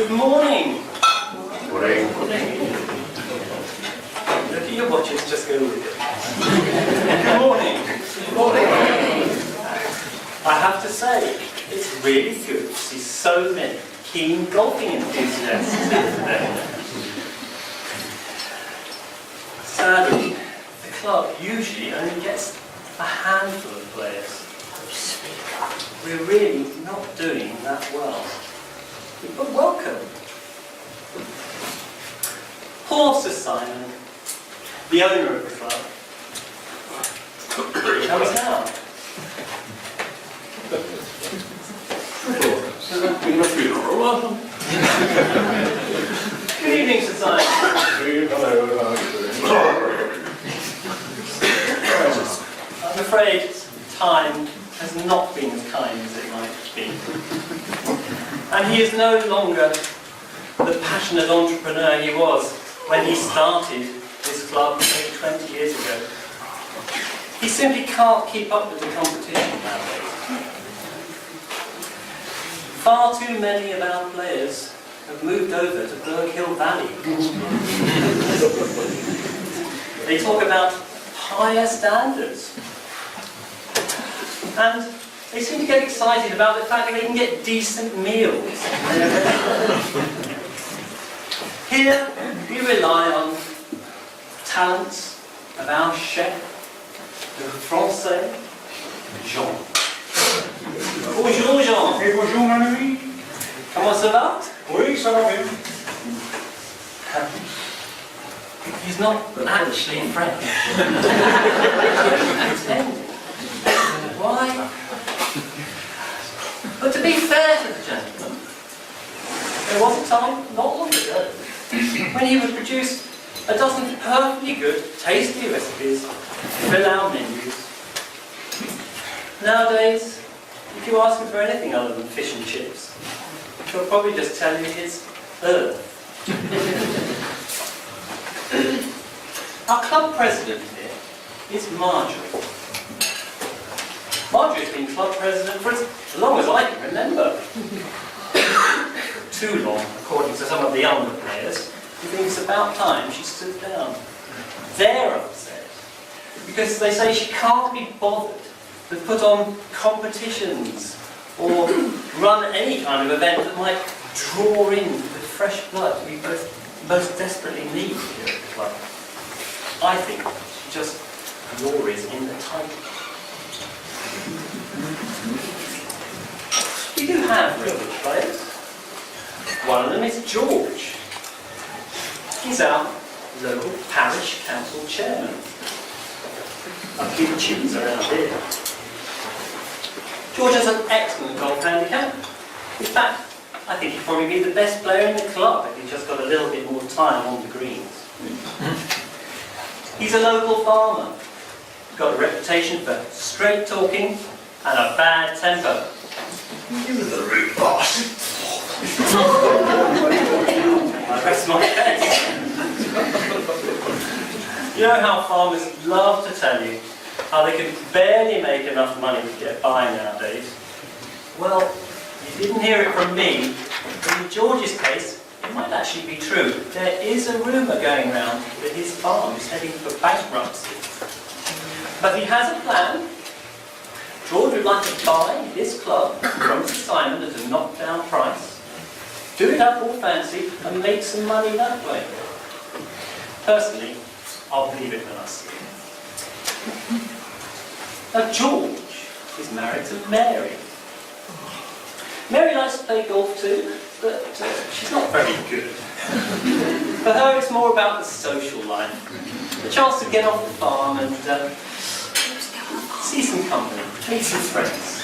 Good morning. Morning. Look at your watches, just go with it. Good morning. I have to say, it's really good to see so many keen golfing enthusiasts here today. Sadly, the club usually only gets a handful of players. We're really not doing that well. But welcome. Poor Sir Simon, the owner of the club. Here he comes now. Been a funeral. Good evening, Sir Simon. I'm afraid time has not been as kind as it might be. And he is no longer the passionate entrepreneur he was when he started this club maybe 20 years ago. He simply can't keep up with the competition nowadays. Far too many of our players have moved over to Burghill Valley. They talk about higher standards. And they seem to get excited about the fact that they can get decent meals. Here, we rely on talents of our chef, le français, Jean. Bonjour, Jean. Et bonjour, mon ami. Comment ça va? Oui, ça va bien. He's not actually French. Pretending. Why? But to be fair to the gentleman, there was a time, not long ago, when he would produce a dozen perfectly good, tasty recipes to fill our menus. Nowadays, if you ask him for anything other than fish and chips, he'll probably just tell you it's earth. Our club president here is Marjorie. Marjorie's been club president for as long as I can remember. Too long, according to some of the younger players, who think it's about time she stood down. They're upset because they say she can't be bothered to put on competitions or run any kind of event that might draw in the fresh blood we both most desperately need here at the club. I think she just glories in the title. We do have regular players. One of them is George. He's our local parish council chairman. A few tunes around here. George has an excellent golf handicap. In fact, I think he'd probably be the best player in the club if he just got a little bit more time on the greens. He's a local farmer. He's got a reputation for straight talking and a bad temper. You're the rude boss. I rest my case. You know how farmers love to tell you how they can barely make enough money to get by nowadays? Well, you didn't hear it from me. In George's case, it might actually be true. There is a rumour going around that his farm is heading for bankruptcy. But he has a plan. George would like to buy this club from Sir Simon at a knockdown price, do it up all fancy, and make some money that way. Personally, I'll believe it when I see it. Now, George is married to Mary. Mary likes to play golf too, but she's not very good. For her, it's more about the social life, the chance to get off the farm and see some company, meet some friends.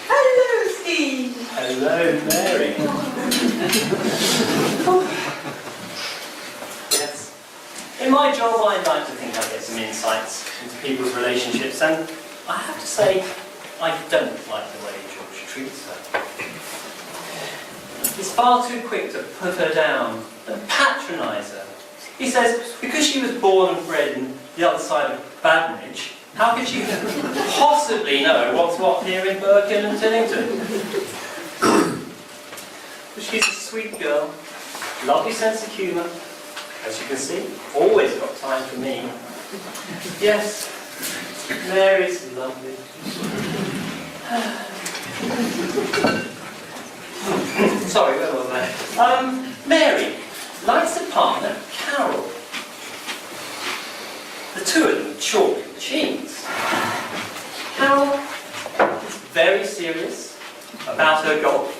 Hello, Steve. Hello, Mary. Yes. In my job, I like to think I get some insights into people's relationships, and I have to say, I don't like the way George treats her. He's far too quick to put her down and patronise her. He says, because she was born and bred in the other side of Badminage, how could she possibly know what's what here in Burghill and Tillington? But she's a sweet girl, lovely sense of humour. As you can see, always got time for me. Yes, Mary's lovely. Sorry, where was I? Mary likes a partner, Carol. The two of them chalk machines. Carol is very serious about her golf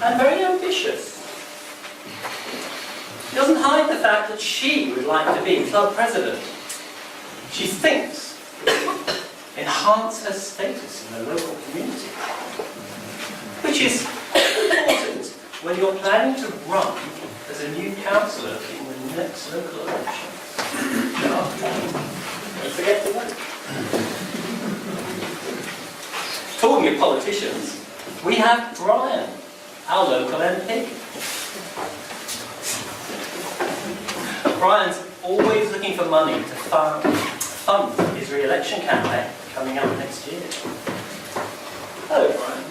and very ambitious. She doesn't hide the fact that she would like to be club president. She thinks it will enhance her status in the local community, which is important when you're planning to run as a new councillor in the next local election. Don't forget to vote. Talking of politicians, we have Brian, our local MP. Brian's always looking for money to fund his re-election campaign coming up next year. Hello, Brian.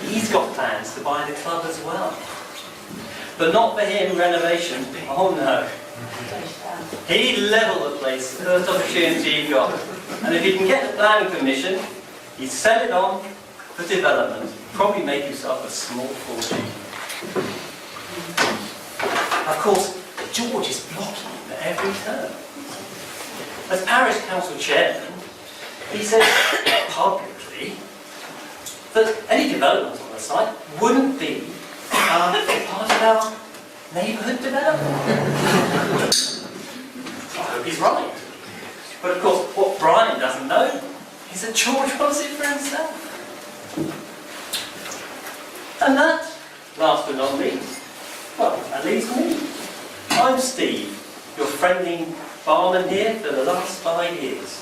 He's got plans to buy the club as well. But not for him, renovation. Oh no. He'd level the place the first opportunity he got. And if he can get the planning permission, he'd sell it on for development. Probably make himself a small fortune. Of course, George is blocking him at every turn. As parish council chairman, he said publicly that any development on the site wouldn't be part of our neighbourhood development. I hope he's right. But of course, what Brian doesn't know is that George wants it for himself. And that, last but not least, well, that leaves me. I'm Steve, your friendly barman here for the last 5 years.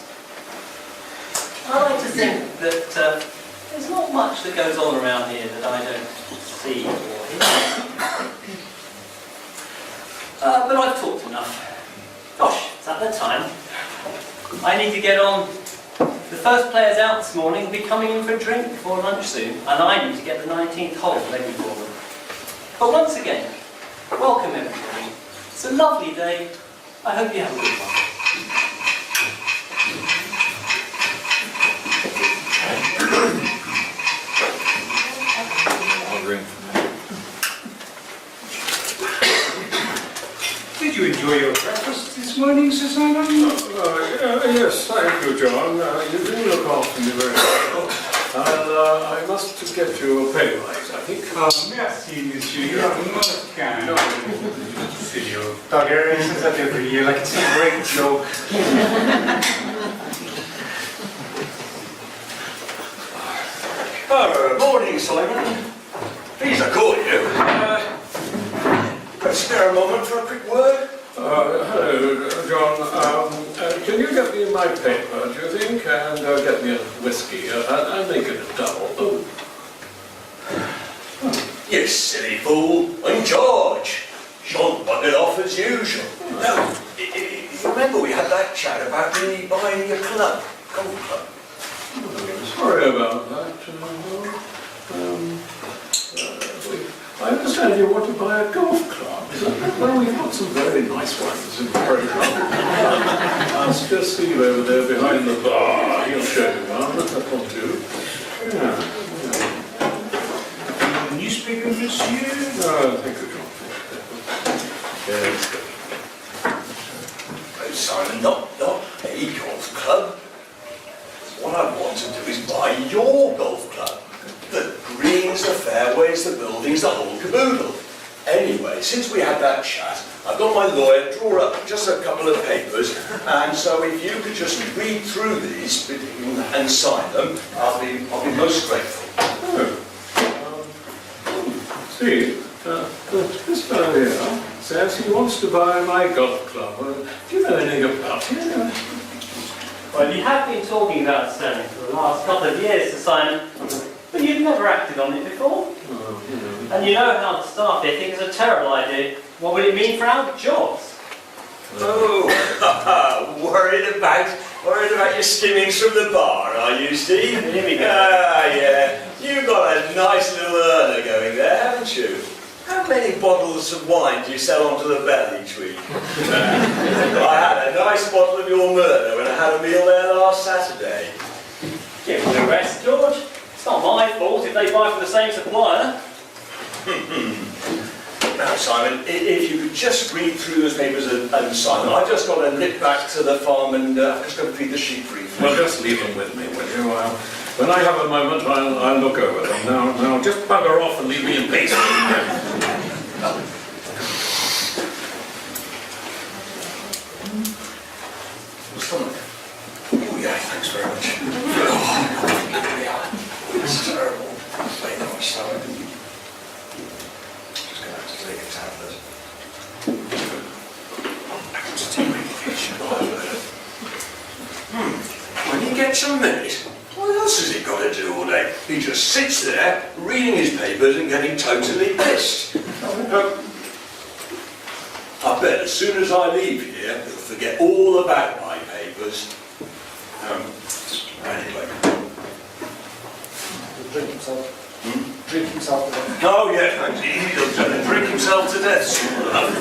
I like to think that there's not much that goes on around here that I don't see or hear. But I've talked enough. Gosh, it's at that time. I need to get on. The first players out this morning will be coming in for a drink before lunch soon, and I need to get the 19th hole ready for them. But once again, welcome everybody. It's a lovely day. I hope you have a good one. Did you enjoy your breakfast this morning, Sir Simon? Yes, thank you, John. You do look after me very well. I must get you a pay rise, I think. Merci, monsieur. You are most kind. Silly old bugger. He says that every year like it's a great joke. Morning, Simon. Please, I caught you. Spare a moment for a quick word? Hello, John. Can you get me my paper, do you think? And get me a whiskey. I'll make it a double. You silly fool. I'm George. Sean buggered off as usual. Now, remember we had that chat about me buying a club, golf club? Sorry about that. I understand you want to buy a golf club. Well, we've got some very nice ones in the programme. Ask Steve over there behind the bar. He'll show you one. Or two. Yeah. Newspaper, monsieur? Thank you, John. Yes. No, Simon, not a golf club. What I want to do is buy your golf club. The greens, the fairways, the buildings, the whole caboodle. Anyway, since we had that chat, I've got my lawyer draw up just a couple of papers, and so if you could just read through these and sign them, I'll be most grateful. Steve, this fellow here says he wants to buy my golf club. Do you know anything about it? Well, you have been talking about selling for the last couple of years to Simon, but you've never acted on it before. And you know how the staff here think it's a terrible idea. What would it mean for our jobs? Oh, worried about your skimmings from the bar, are you, Steve? Here we go. Yeah. You've got a nice little earner going there, haven't you? How many bottles of wine do you sell onto the bell each week? I had a nice bottle of your murder when I had a meal there last Saturday. Give them a rest, George. It's not my fault if they buy from the same supplier. Now, Simon, if you could just read through those papers and sign them. I've just got to nip back to the farm and I'm just going to feed the sheep briefly. Well, just leave them with me, will you? When I have a moment, I'll look over them. Now, just bugger off and leave me in peace. Oh yeah, thanks very much. It's terrible. Wait, no, it's not. Just going to have to take a tablet. I can just take medication. When he gets a minute, what else has he got to do all day? He just sits there, reading his papers and getting totally pissed. I bet as soon as I leave here, he'll forget all about my papers. Anyway. Drink himself. Drink himself to death. Oh yeah, thanks. He'll turn and drink himself to death soon enough.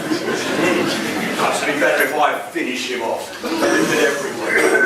Perhaps it'd be better if I finish him off. A little bit everywhere.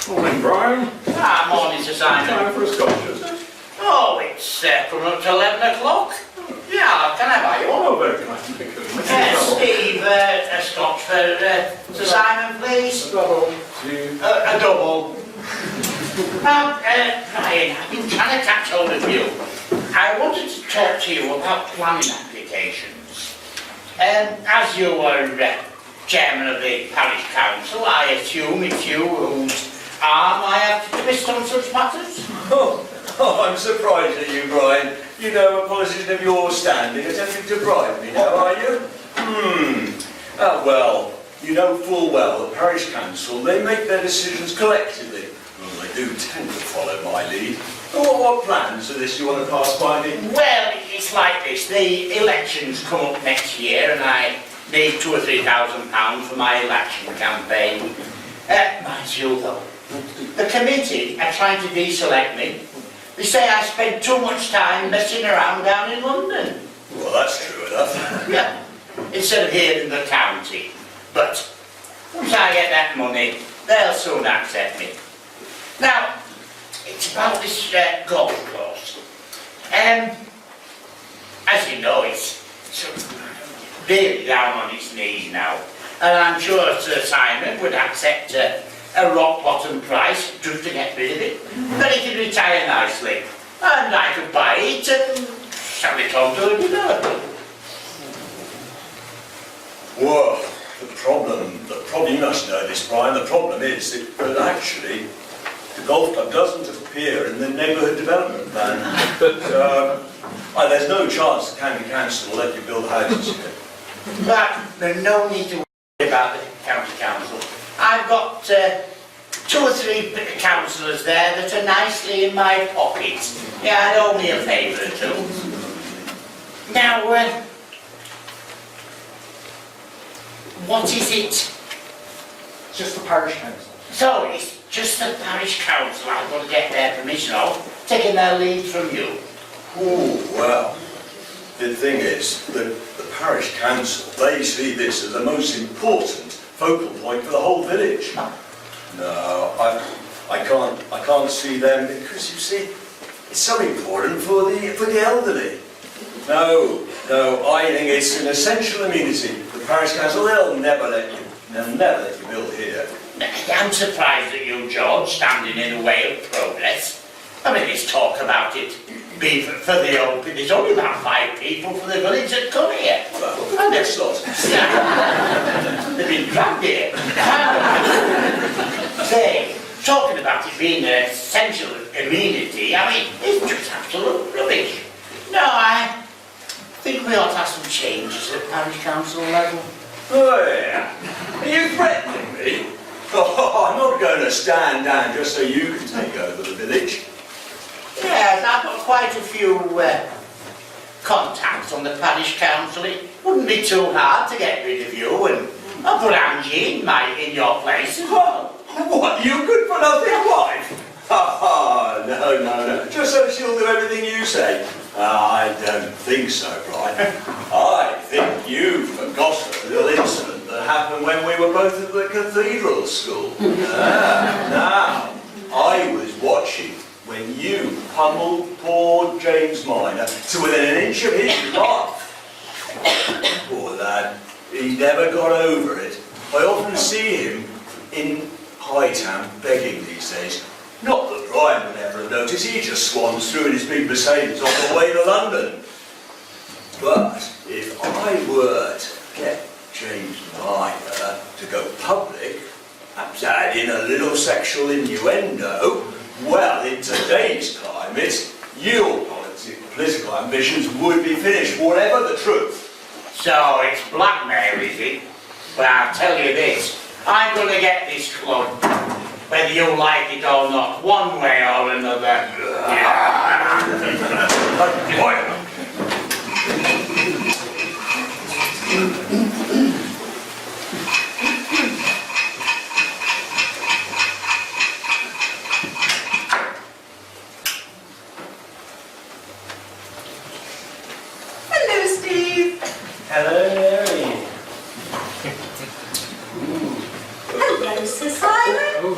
Morning, Brian. Morning, Sir Simon. Time for a scotch, is it? Oh, it's coming up to 11 o'clock. Yeah, can I buy you one? Oh, very kind. Thank you. Steve, a scotch for Sir Simon, please. Double. A double. Now, Brian, I've been trying to catch hold of you. I wanted to talk to you about planning applications. As you were chairman of the parish council, I assume it's you whose arm I have to twist on such matters? Oh, I'm surprised at you, Brian. You know, a politician of your standing attempting to bribe me now, are you? Well, you know full well the parish council, they make their decisions collectively. Well, they do tend to follow my lead. What plans for this you want to pass by me? Well, it's like this. The elections come up next year and I need £2,000 or £3,000 for my election campaign. Mind you though, the committee are trying to deselect me. They say I spend too much time messing around down in London. Well, that's true enough. Yeah, instead of here in the county. But once I get that money, they'll soon accept me. Now, it's about this golf course. As you know, it's really down on its knees now. And I'm sure Sir Simon would accept a rock bottom price just to get rid of it. But he could retire nicely. And I could buy it and sell it on to a developer. Well, the problem, you must know this, Brian, the problem is that actually the golf club doesn't appear in the neighbourhood development plan. But there's no chance the county council will let you build houses here. But there's no need to worry about the county council. I've got 2 or 3 councillors there that are nicely in my pocket. Yeah, I'd owe me a favour or two. Now, what is it? It's just the parish council. So it's just the parish council I've got to get their permission of, taking their lead from you. Oh, well, the thing is that the parish council, they see this as the most important focal point for the whole village. No, I can't see them because you see, it's so important for the elderly. No, I think it's an essential amenity. The parish council, they'll never let you build here. I'm surprised at you, George, standing in the way of progress. I mean, there's talk about it being for the open. There's only about 5 people from the village that come here. Well, and next lot. They've been dragged here. Say, talking about it being an essential amenity, I mean, it's just absolute rubbish. No, I think we ought to have some changes at parish council level. Oh, yeah. Are you threatening me? Oh, I'm not going to stand down just so you can take over the village. Yes, I've got quite a few contacts on the parish council. It wouldn't be too hard to get rid of you, and I'll put Angie in your place as well. What, you good for nothing wife? No. Just so she'll do everything you say. I don't think so, Brian. I think you've forgotten a little incident that happened when we were both at the cathedral school. Now, I was watching when you pummeled poor James Minor to within an inch of his life. Poor lad, he never got over it. I often see him in Hightown begging these days. Not that Brian would ever have noticed, he just swans through in his big Mercedes on the way to London. But if I were to get James Minor to go public, perhaps add in a little sexual innuendo, well, in today's climate, your political ambitions would be finished, whatever the truth. So it's blackmail, is it? Well, I'll tell you this. I'm going to get this club, whether you like it or not, one way or another. Hello, Steve. Hello, Mary. Hello, Sir Simon.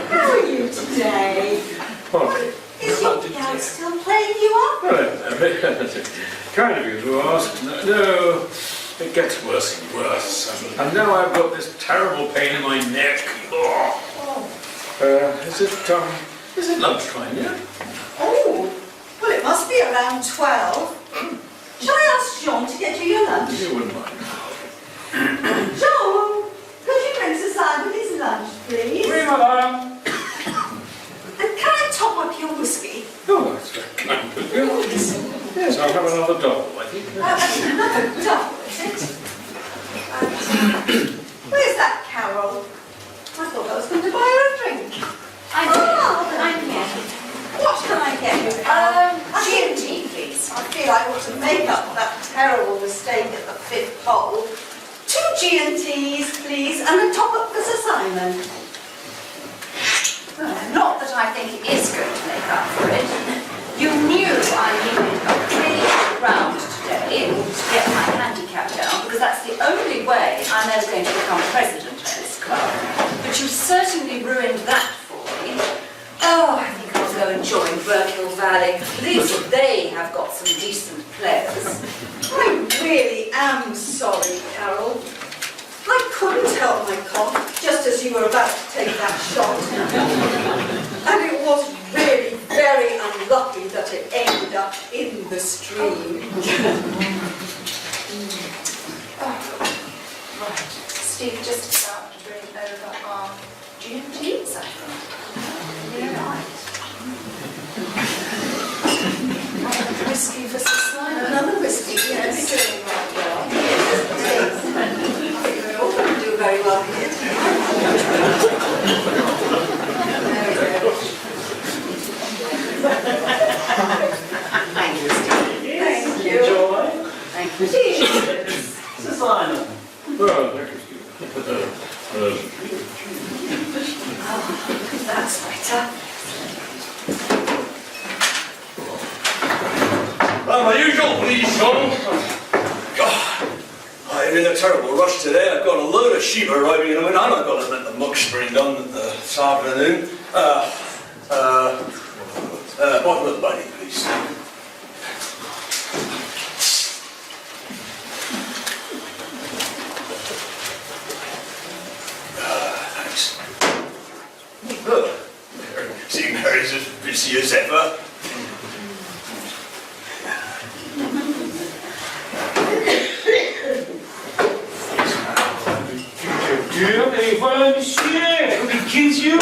How are you today? Is your dad still playing you up? Kind of you to ask. No, it gets worse and worse. And now I've got this terrible pain in my neck. Oh. Is it lunchtime yet? Oh, well, it must be around 12. Shall I ask John to get you your lunch? You wouldn't mind. John, could you bring Sir Simon his lunch, please? Oui, madame. And can I top up your whiskey? Oh, that's very kind of you. Yes, I'll have another double, I think. Another double, is it? Where's that Carol? I thought I was going to buy her a drink. I'm here. What can I get you, Carol? G&T, please. I feel I ought to make up that terrible mistake at the 5th hole. 2 G&Ts, please, and a top-up for Sir Simon. Not that I think it is going to make up for it. You knew I needed a really good round today in order to get my handicap down, because that's the only way I'm ever going to become president of this club. But you certainly ruined that for me. Oh, I think I'll go and join Burghill Valley. At least they have got some decent players. I really am sorry, Carol. I couldn't help my cough just as you were about to take that shot. And it was really very unlucky that it ended up in the stream. Right, Steve just about to bring over our G&Ts, I think. Yeah, right. Another whiskey for Sir Simon. Another whiskey, yes. You're doing right well. Yes. I think we're all going to do very well here. Thank you, Steve. Thank you. Enjoy. Thank you. Cheers. Sir Simon. Well, thank you, That's better. My usual, please, John. God, I'm in a terrible rush today. I've got a load of sheep arriving in a minute, and I've got to let the muck spring done this afternoon. Bottle of bunny, please. Thanks. Oh, see, Mary's as busy as ever. dear. Jamais, voilà, monsieur! He kills you?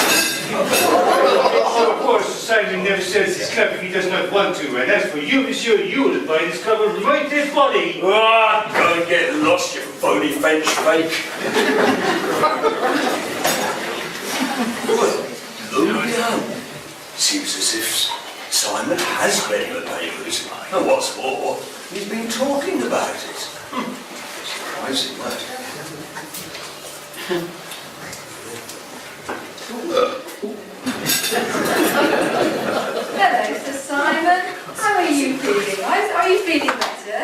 Of course, Simon never sells his club if he does not want to, and as for you, monsieur, you will buy this club of my dead body. Ah, go and get lost, you phony French fake. Look down. Seems as if Simon has read the papers. And what's more, he's been talking about it. Surprising, that. Hello, Sir Simon. How are you feeling? Are you feeling better?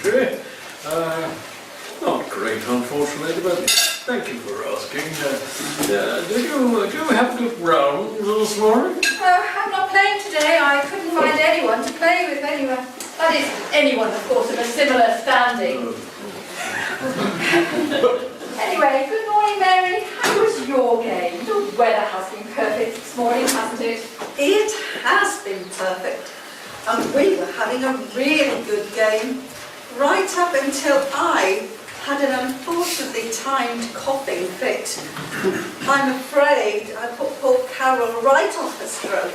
Okay. Not great, unfortunately, but thank you for asking. Did you have a good round this morning? I'm not playing today. I couldn't find anyone to play with anywhere. That is, anyone, of course, of a similar standing. Anyway, good morning, Mary. How was your game? The weather has been perfect this morning, hasn't it? It has been perfect. And we were having a really good game. Right up until I had an unfortunately timed coughing fit. I'm afraid I put poor Carol right off the stroke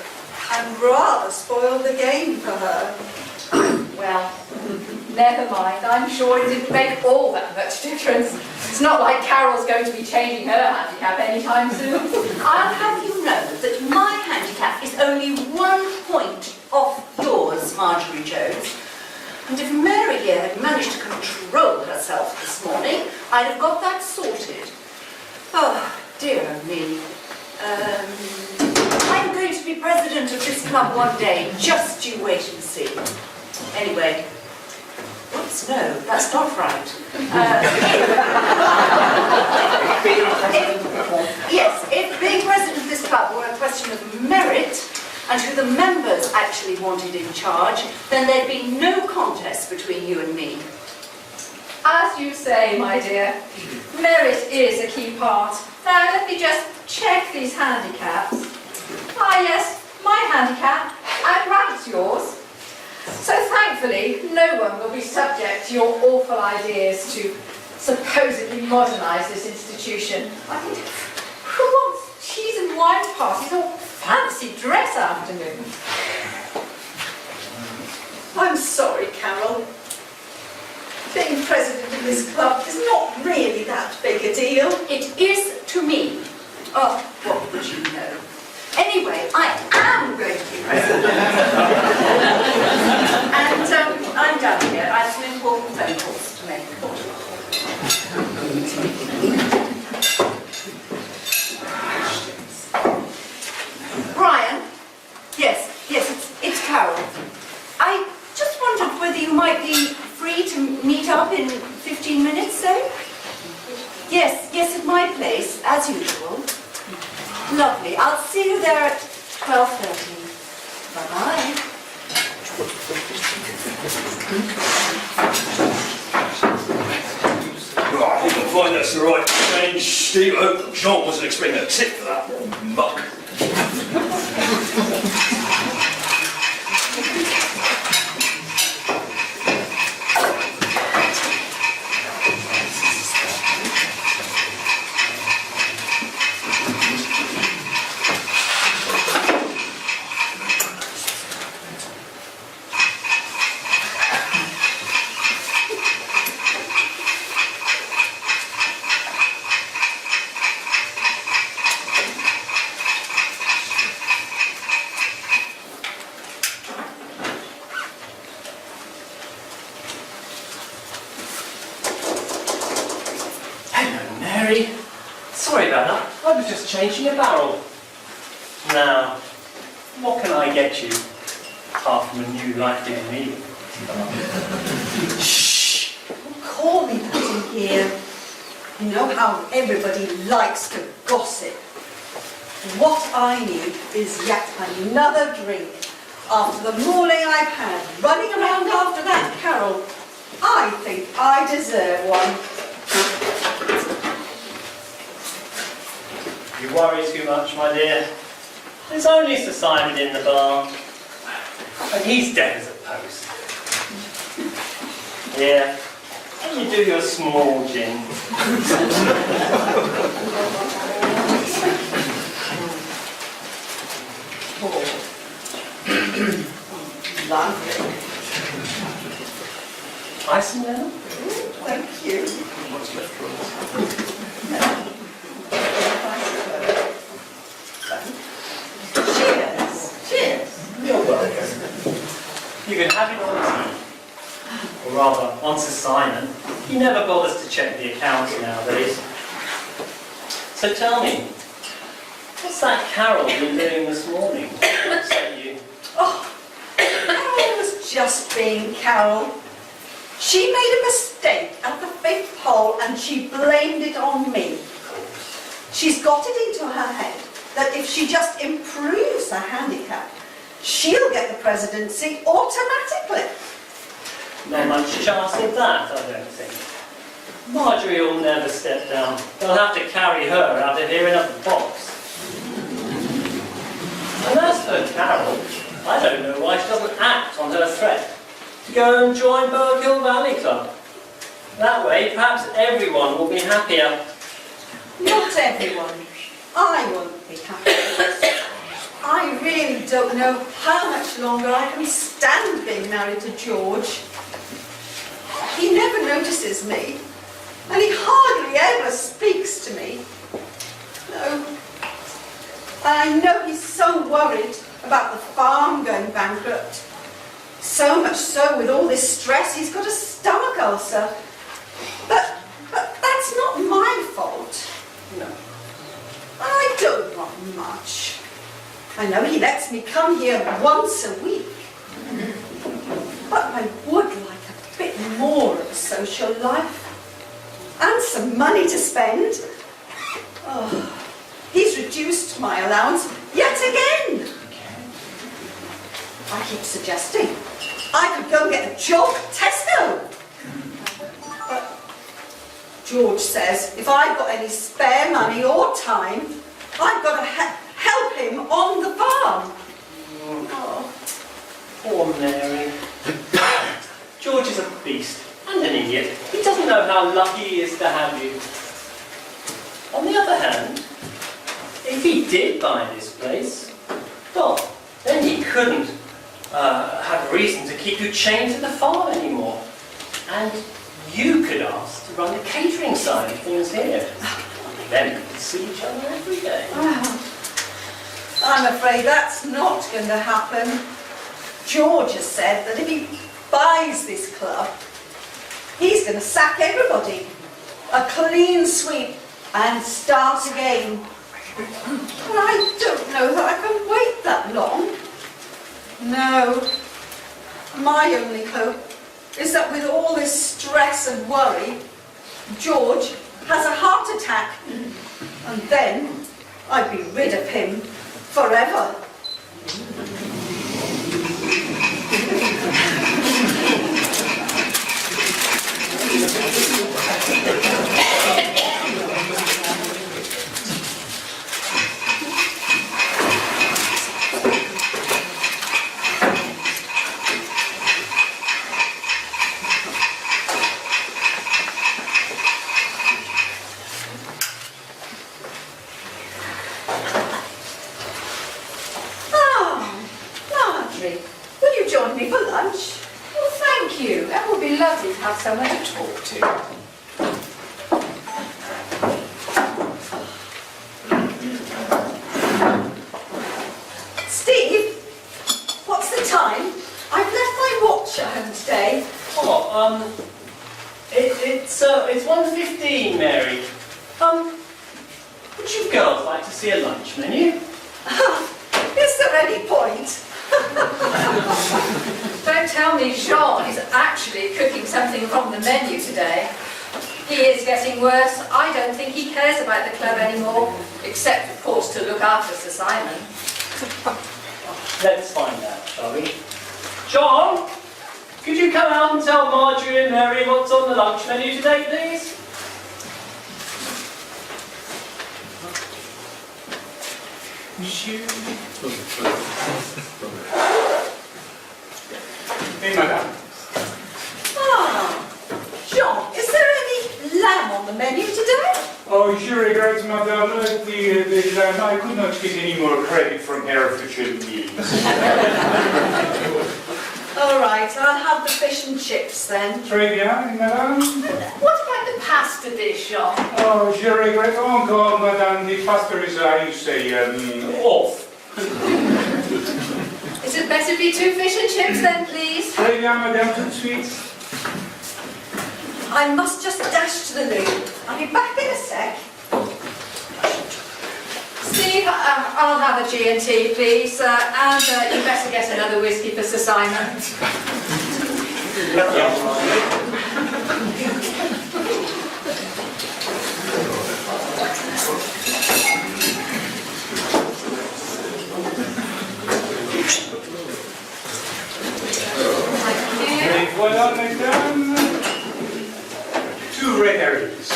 and rather spoiled the game for her. Well, never mind. I'm sure it didn't make all that much difference. It's not like Carol's going to be changing her handicap anytime soon. I'll have you know that my handicap is only 1 point off yours, Marjorie Jones. And if Mary here had managed to control herself this morning, I'd have got that sorted. Oh, dear me. I'm going to be president of this club one day. Just you wait and see. Anyway, whoops, no, that's not right. If being president of this club were a question of merit, and who the members actually wanted in charge, then there'd be no contest between you and me. As you say, my dear, merit is a key part. Now, let me just check these handicaps. Ah, yes, my handicap, and perhaps yours. So thankfully, no one will be subject to your awful ideas to supposedly modernise this institution. I mean, who wants cheese and wine parties or fancy dress afternoon? I'm sorry, Carol. Being president of this club is not really that big a deal. It is to me. Oh, what would you know? Anyway, I am going to be president. And I'm done here. I have some important phone calls to make. Brian? Yes, it's Carol. I just wondered whether you might be free to meet up in 15 minutes, say? Yes, at my place, as usual. Lovely. I'll see you there at 12:30. Bye-bye. Right, I think I find that's the right change, Steve. I hope John wasn't expecting a tip for that muck. Sorry about that. I was just changing a barrel. Now, what can I get you apart from a new life-giving meal? Shh! Don't call me that in here. You know how everybody likes to gossip. What I need is yet another drink. After the morning I've had running around after that Carol, I think I deserve one. You worry too much, my dear. There's only Sir Simon in the barn. And he's dead as a post. Yeah. don't you do your small gin? Lovely. Ice now? Thank you. Cheers. Cheers. You're welcome. You can have it on tea. Or rather, on Sir Simon. He never bothers to check the accounts nowadays. So tell me, what's that Carol been doing this morning? What's that you? Oh, Carol was just being Carol. She made a mistake at the 5th hole and she blamed it on me. She's got it into her head that if she just improves her handicap, she'll get the presidency automatically. Not much chance of that, I don't think. Marjorie will never step down. They'll have to carry her out of here in a box. And as for Carol, I don't know why she doesn't act on her threat to go and join Burghill Valley Club. That way, perhaps everyone will be happier. Not everyone. I won't be happy. I really don't know how much longer I can stand being married to George. He never notices me, and he hardly ever speaks to me. No. I know he's so worried about the farm going bankrupt. So much so, with all this stress, he's got a stomach ulcer. But that's not my fault. No. I don't want much. I know he lets me come here once a week. But I would like a bit more of a social life. And some money to spend. Oh, he's reduced my allowance yet again. I keep suggesting I could go and get a job at Tesco. But George says if I've got any spare money or time, I've got to help him on the farm. Oh. Poor Mary. George is a beast and an idiot. He doesn't know how lucky he is to have you. On the other hand, if he did buy this place, well, then he couldn't have a reason to keep you chained to the farm anymore. And you could ask to run the catering side of things here. Then we could see each other every day. I'm afraid that's not going to happen. George has said that if he buys this club, he's going to sack everybody. A clean sweep and start again. And I don't know that I can wait that long. No. My only hope is that with all this stress and worry, George has a heart attack. And then I'd be rid of him forever. Will you join me for lunch? Well, thank you. That would be lovely to have someone to talk to. Steve, what's the time? I've left my watch at home today. Oh, it's 1:15, Mary. Would you girls like to see a lunch menu? Is there any point? Don't tell me Jean is actually cooking something from the menu today. He is getting worse. I don't think he cares about the club anymore, except, of course, to look after Sir Simon. Let's find out, shall we? John, could you come out and tell Marjorie and Mary what's on the lunch menu today, please? Hey, madame. Ah, John, is the menu today? Oh, je regrette, madame, I could not get any more credit from Herefordshire News. All right, I'll have the fish and chips then. Très bien, madame. What about the pasta dish, Jean? Oh, je regrette encore, madame, the pasta is, I say, off. Is it better be 2 fish and chips then, please? Très bien, madame, tout de suite. I must just dash to the loo. I'll be back in a sec. Steve, I'll have a G&T, please, and you better get another whiskey for Sir Simon. Et voilà, mesdames, 2 red herrings.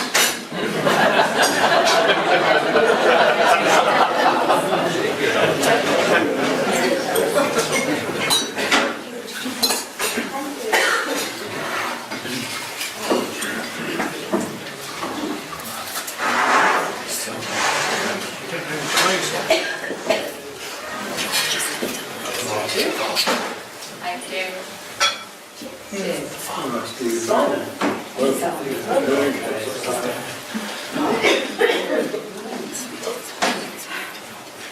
Thank you. Simon.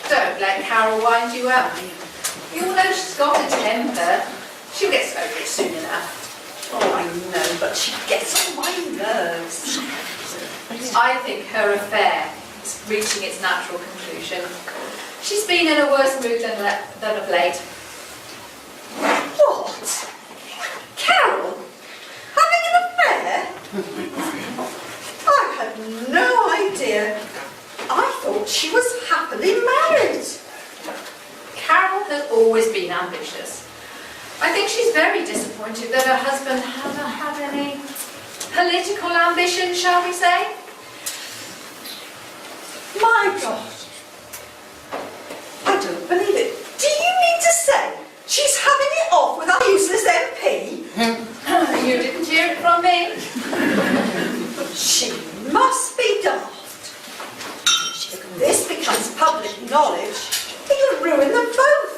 Don't let Carol wind you up. You all know she's got a temper. She'll get over it soon enough. Oh, I know, but she gets on my nerves. I think her affair is reaching its natural conclusion. She's been in a worse mood than of late. What? Carol? Having an affair? I had no idea. I thought she was happily married. Carol has always been ambitious. I think she's very disappointed that her husband hasn't had any political ambition, shall we say? My God. I don't believe it. Do you mean to say she's having it off with our useless MP? You didn't hear it from me. She must be daft. If this becomes public knowledge, it'll ruin them both.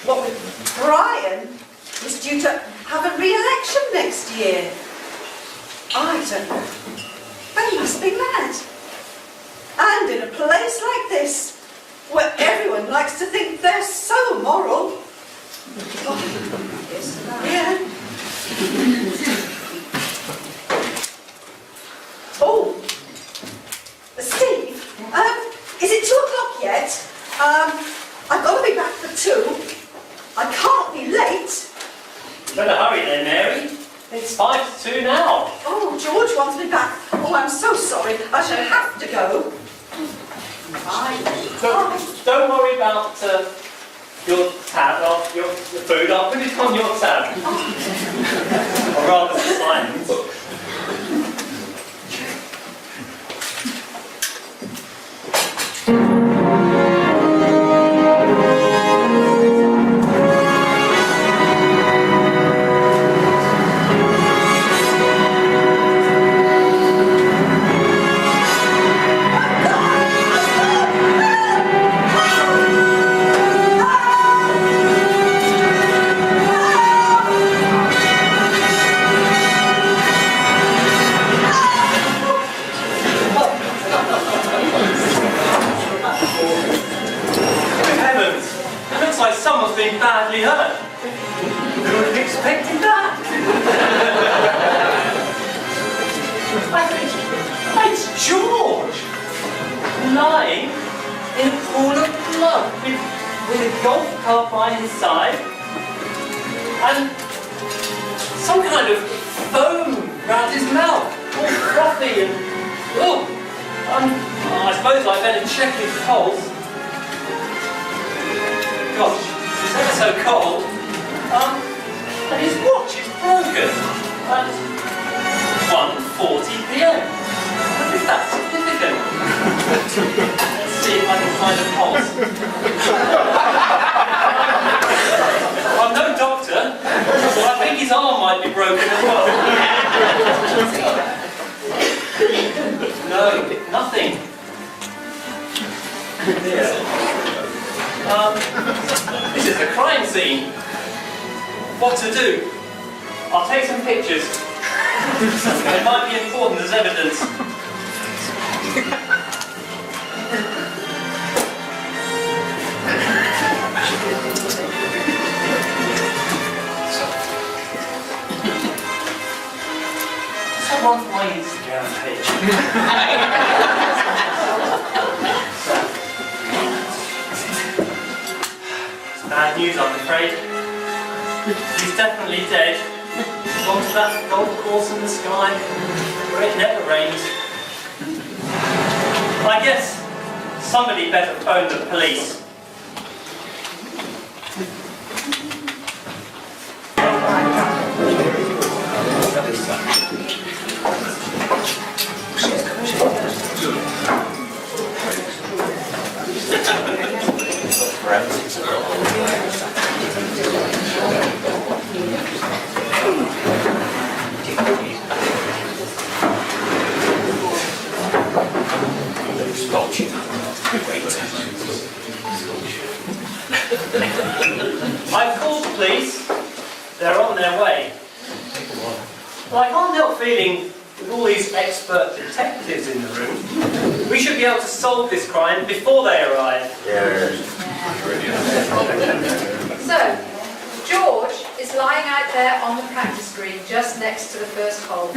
What with Brian, who's due to have a re-election next year. I don't know. But he must be mad. And in a place like this, where everyone likes to think they're so moral. Oh, yes, yeah. Oh, Steve, is it 2 o'clock yet? I've got to be back for 2. I can't be late. Better hurry then, Mary. It's 5 to 2 now. Oh, George wants me back. Oh, I'm so sorry. I shall have to go. Bye. Don't worry about your tab, your food. I'll put it on your tab. Or rather, Simon's. Someone's been badly hurt. Who would have expected that? It's George! Lying in a pool of blood with a golf cart by his side and some kind of foam round his mouth, all frothy and... I suppose I'd better check his pulse. Gosh, it's ever so cold. And his watch is broken at 1:40 p.m. I wonder if that's significant. Let's see if I can find a pulse. I'm no doctor, but I think his arm might be broken as well. No, nothing. Yes. This is the crime scene. What to do? I'll take some pictures. They might be important as evidence. Someone for my Instagram page. It's bad news, I'm afraid. He's definitely dead. Gone to that golf course in the sky where it never rains. I guess somebody better phone the police. I've called the police. They're on their way. Well, I can't help feeling, with all these expert detectives in the room, we should be able to solve this crime before they arrive. So, George is lying out there on the practice green just next to the first hole.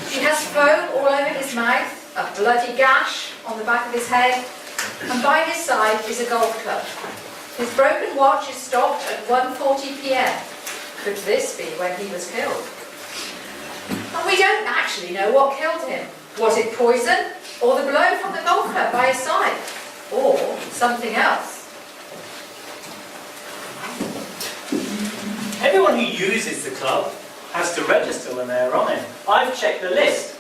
He has foam all over his mouth, a bloody gash on the back of his head, and by his side is a golf club. His broken watch is stopped at 1:40 p.m. Could this be when he was killed? And we don't actually know what killed him. Was it poison, or the blow from the golf club by his side, or something else? Everyone who uses the club has to register when they arrive. I've checked the list.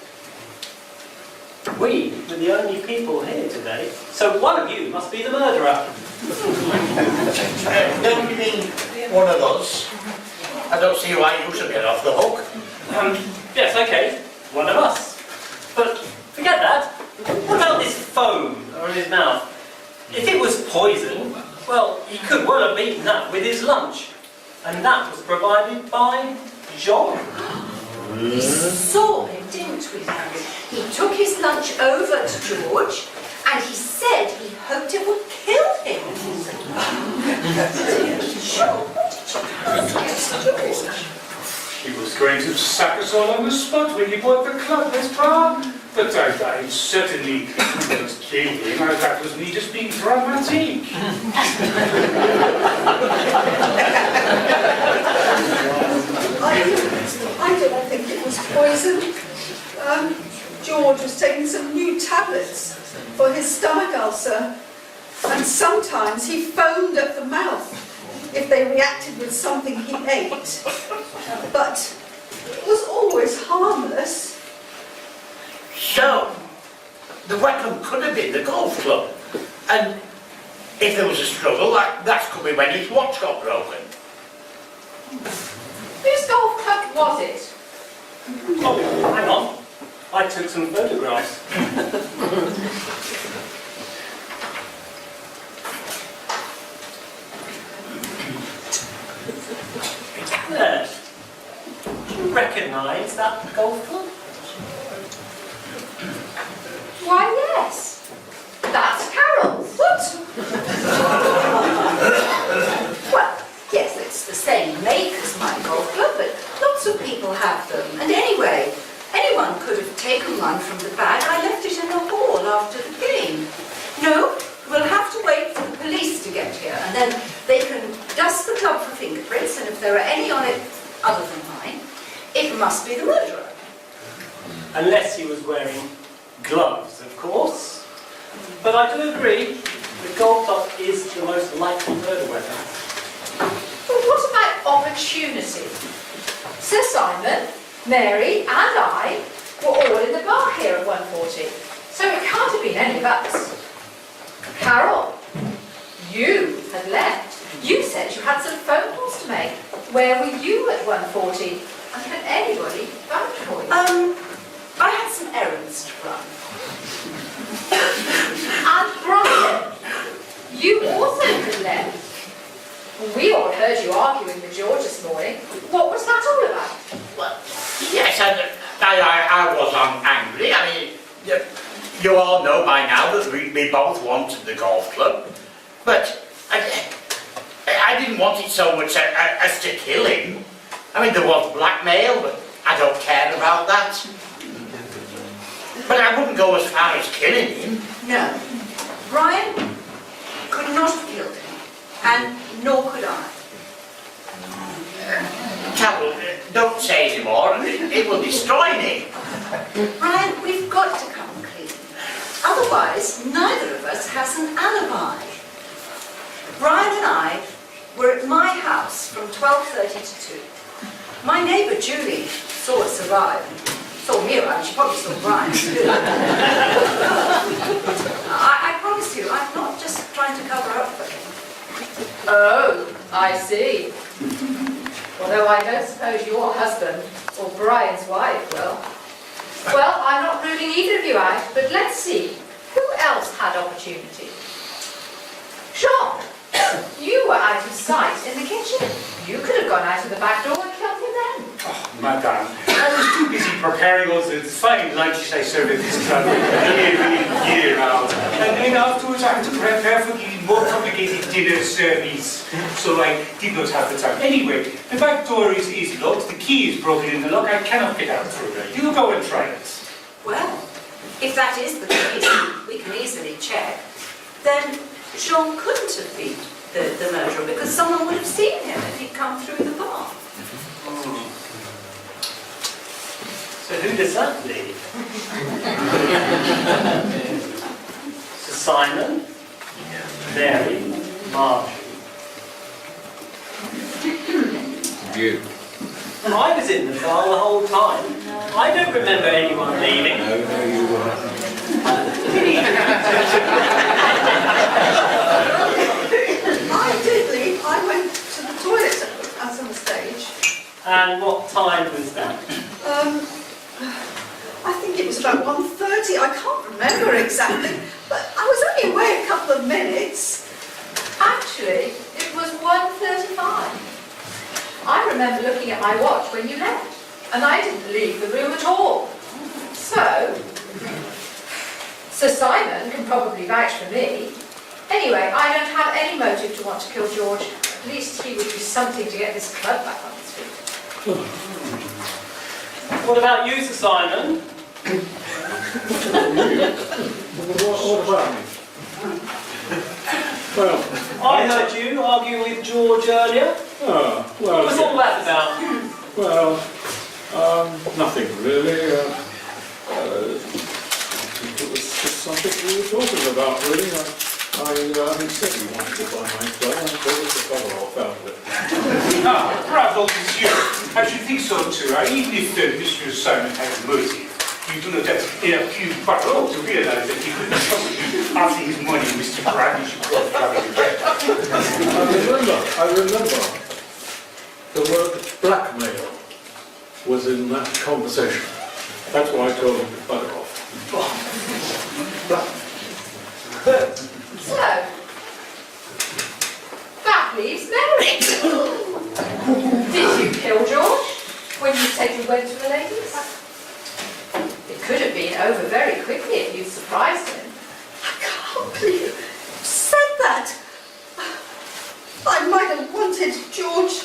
We were the only people here today, so one of you must be the murderer. Don't you mean one of us? I don't see why you should get off the hook. Yes, okay, one of us. But forget that. What about this foam around his mouth? If it was poison, well, he could well have eaten that with his lunch. And that was provided by John. We saw him, didn't we, Harry? He took his lunch over to George, and he said he hoped it would kill him. Sure. He was going to sack us all on the spot when he bought the club, Miss Brown. But I certainly won't kill him. That was me just being dramatic. I don't think it was poison. George was taking some new tablets for his stomach ulcer, and sometimes he foamed at the mouth if they reacted with something he ate. But it was always harmless. So, the weapon could have been the golf club. And if there was a struggle, that could be when his watch got broken. Whose golf club was it? Oh, hang on. I took some photographs. There. Do you recognise that golf club? Why, yes. That's Carol's. What? Well, yes, it's the same make as my golf club, but lots of people have them. And anyway, anyone could have taken one from the bag. I left it in the hall after the game. No, we'll have to wait for the police to get here, and then they can dust the club for fingerprints, and if there are any on it other than mine, it must be the murderer. Unless he was wearing gloves, of course. But I do agree, the golf club is the most likely murder weapon. But what about opportunity? Sir Simon, Mary and I were all in the bar here at 1:40, so it can't have been any of us. Carol, you had left. You said you had some phone calls to make. Where were you at 1:40? And can anybody vouch for you? I had some errands to run. And Brian, you also condemned. We all heard you arguing with George this morning. What was that all about? Well, yes, I was angry. I mean, you all know by now that we both wanted the golf club, but I didn't want it so much as to kill him. I mean, there was blackmail, but I don't care about that. But I wouldn't go as far as killing him. No. Brian could not have killed him, and nor could I. Carol, don't say any more. It will destroy me. Brian, we've got to come clean. Otherwise, neither of us has an alibi. Brian and I were at my house from 12:30 to 2. My neighbour Julie saw us arrive. Saw me arrive, she probably saw Brian too. I promise you, I'm not just trying to cover up for him. Oh, I see. Although I don't suppose your husband or Brian's wife will. Well, I'm not ruling either of you out, but let's see. Who else had opportunity? Sean, you were out of sight in the kitchen. You could have gone out of the back door and killed him then. Oh, madame, I was too busy preparing all the fine lunches I served at this club every year out. And then afterwards I had to prepare for the more complicated dinner service, so I did not have the time. Anyway, the back door is locked, the key is broken in the lock, I cannot get out through it. You go and try it. Well, if that is the case, we can easily check. Then Sean couldn't have been the murderer because someone would have seen him if he'd come through the bar. So who does that leave? Sir Simon, Mary, Marjorie. You. I was in the bar the whole time. I don't remember anyone leaving. No, you weren't. I did leave. I went to the toilet as on the stage. And what time was that? I think it was about 1:30. I can't remember exactly, but I was only away a couple of minutes. Actually, it was 1:35. I remember looking at my watch when you left, and I didn't leave the room at all. So, Sir Simon can probably vouch for me. Anyway, I don't have any motive to want to kill George. At least he would do something to get this club back on its feet. What about you, Sir Simon? What about me? Well, I heard you arguing with George earlier. well. What was all that about? Well, nothing really. It was just something we were talking about, really. He said he wanted to buy my club, and there was the cover off out of it. Ah, bravo, monsieur. I should think so too. Even if Monsieur Simon had a motive, you do not have enough parole to realize that he couldn't possibly, after his money, Mr. Brandish should go traveling again. I remember the word blackmail was in that conversation. That's why I told him to bugger off. So, that leaves Mary. Did you kill George when you said you went to the ladies? It could have been over very quickly if you'd surprised him. I can't believe you said that. I might have wanted George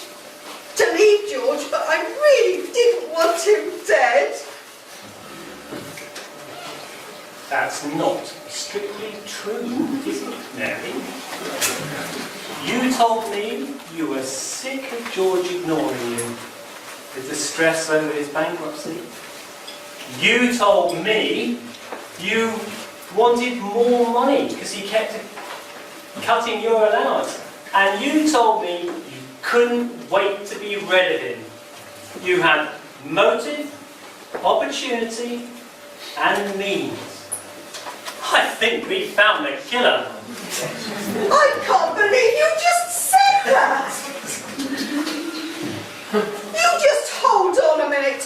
to leave George, but I really didn't want him dead. That's not strictly true, is it, Mary? You told me you were sick of George ignoring you with the stress over his bankruptcy. You told me you wanted more money because he kept cutting your allowance. And you told me you couldn't wait to be rid of him. You had motive, opportunity, and means. I think we found the killer. I can't believe you just said that. You just hold on a minute.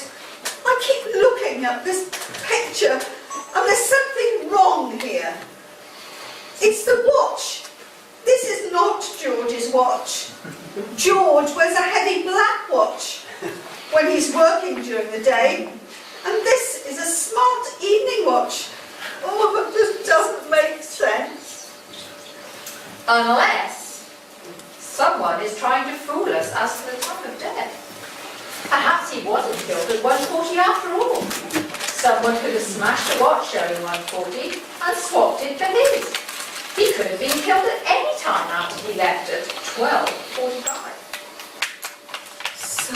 I keep looking at this picture And there's something wrong here. It's the watch. This is not George's watch. George wears a heavy black watch when he's working during the day. And this is a smart evening watch. Oh, it just doesn't make sense. Unless someone is trying to fool us as to the time of death. Perhaps he wasn't killed at 1:40 after all. Someone could have smashed a watch showing 1:40 and swapped it for his. He could have been killed at any time after he left at 12:45. So,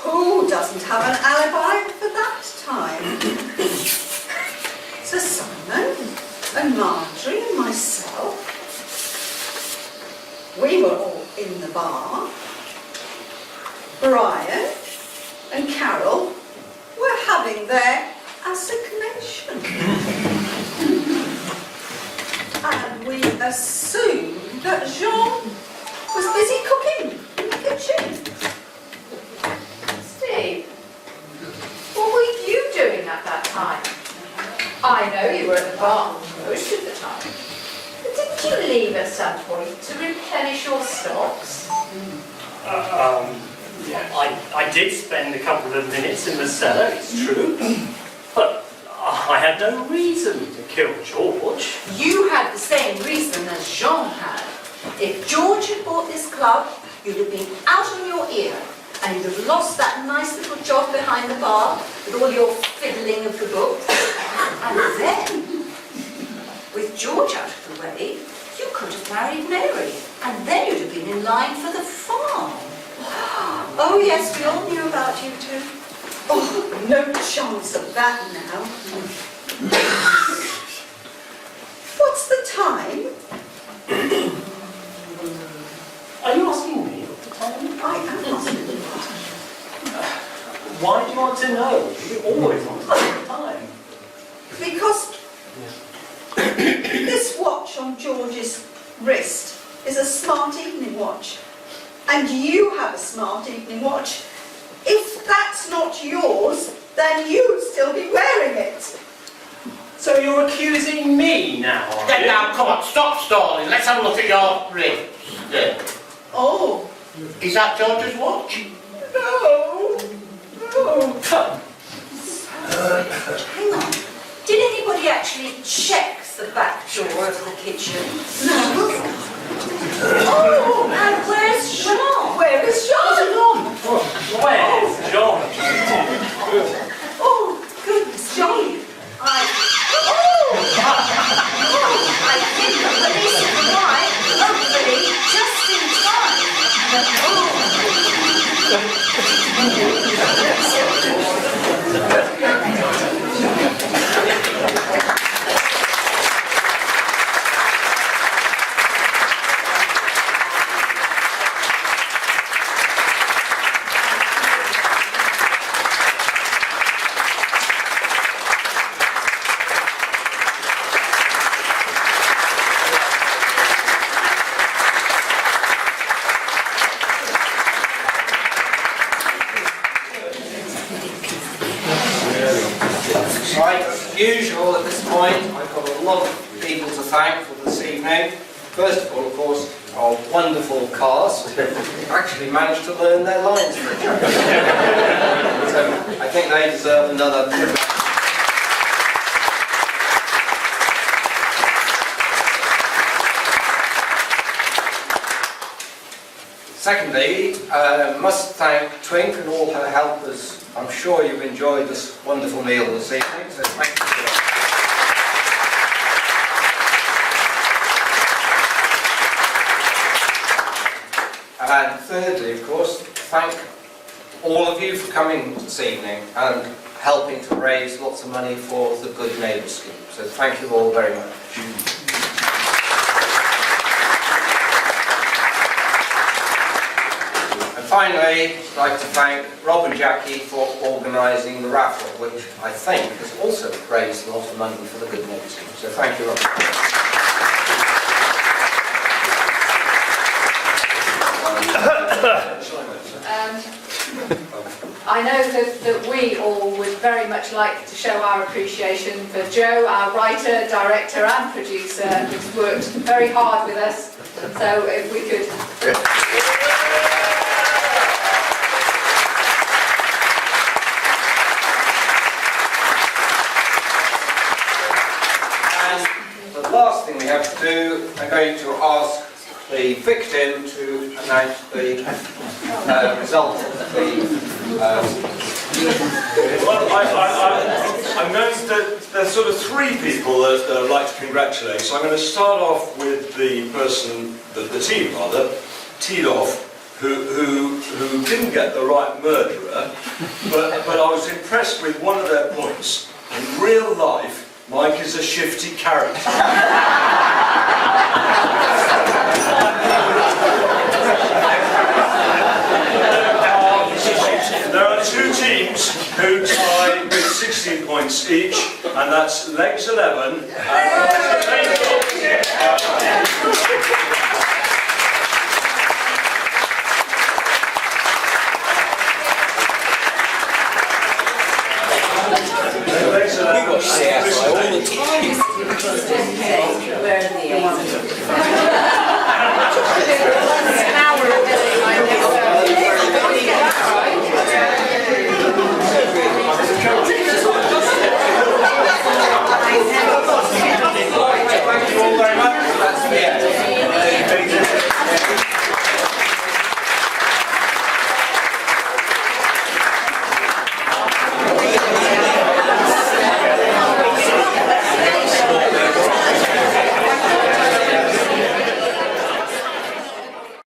who doesn't have an alibi for that time? Sir Simon and Marjorie and myself. We were all in the bar. Brian and Carol were having their assignation. And we assumed that Jean was busy cooking in the kitchen. Steve, what were you doing at that time? I know you were at the bar most of the time. But didn't you leave at some point to replenish your stocks? I did spend a couple of minutes in the cellar, it's true. But I had no reason to kill George. You had the same reason as Jean had. If George had bought this club, you'd have been out on your ear, and you'd have lost that nice little job behind the bar with all your fiddling of the books. And then, with George out of the way, you could have married Mary, and then you'd have been in line for the farm. Oh yes, we all knew about you two. Oh, no chance of that now. What's the time? Are you asking me what the time? I am asking you. Why do you want to know? You always want to know the time. Because this watch on George's wrist is a smart evening watch. And you have a smart evening watch. If that's not yours, then you'd still be wearing it. So you're accusing me now, are you? Now, come on, stop stalling. Let's have a look at your ribs. Oh. Is that George's watch? No. No. Hang on. Did anybody actually check the back door of the kitchen? No. Oh, and where's Jean? Where is Jean? Where's John? Oh, goodness, Johnny. I think the police have arrived, hopefully, just in time. Right, as usual at this point, I've got a lot of people to thank for this evening. First of all, of course, our wonderful cast who actually managed to learn their lines for a change. So I think they deserve another. Secondly, must thank Twink and all her helpers. I'm sure you've enjoyed this wonderful meal this evening, so thank you for that. And thirdly, of course, thank all of you for coming this evening and helping to raise lots of money for the Good Neighbour Scheme. So thank you all very much. Finally, I'd like to thank Rob and Jackie for organising the raffle, which I think has also raised a lot of money for the Good Neighbour Scheme. So thank you, Rob. I know that we all would very much like to show our appreciation for Joe, our writer, director and producer, who's worked very hard with us. So if we could... And the last thing we have to do, I'm going to ask the victim to announce the result of the... Well, I'm going to, there's sort of three people that I'd like to congratulate. So I'm going to start off with the person, the team rather, teed off, who didn't get the right murderer, but I was impressed with one of their points. In real life, Mike is a shifty character. There are two teams who tie with 16 points each, and that's Legs 11 and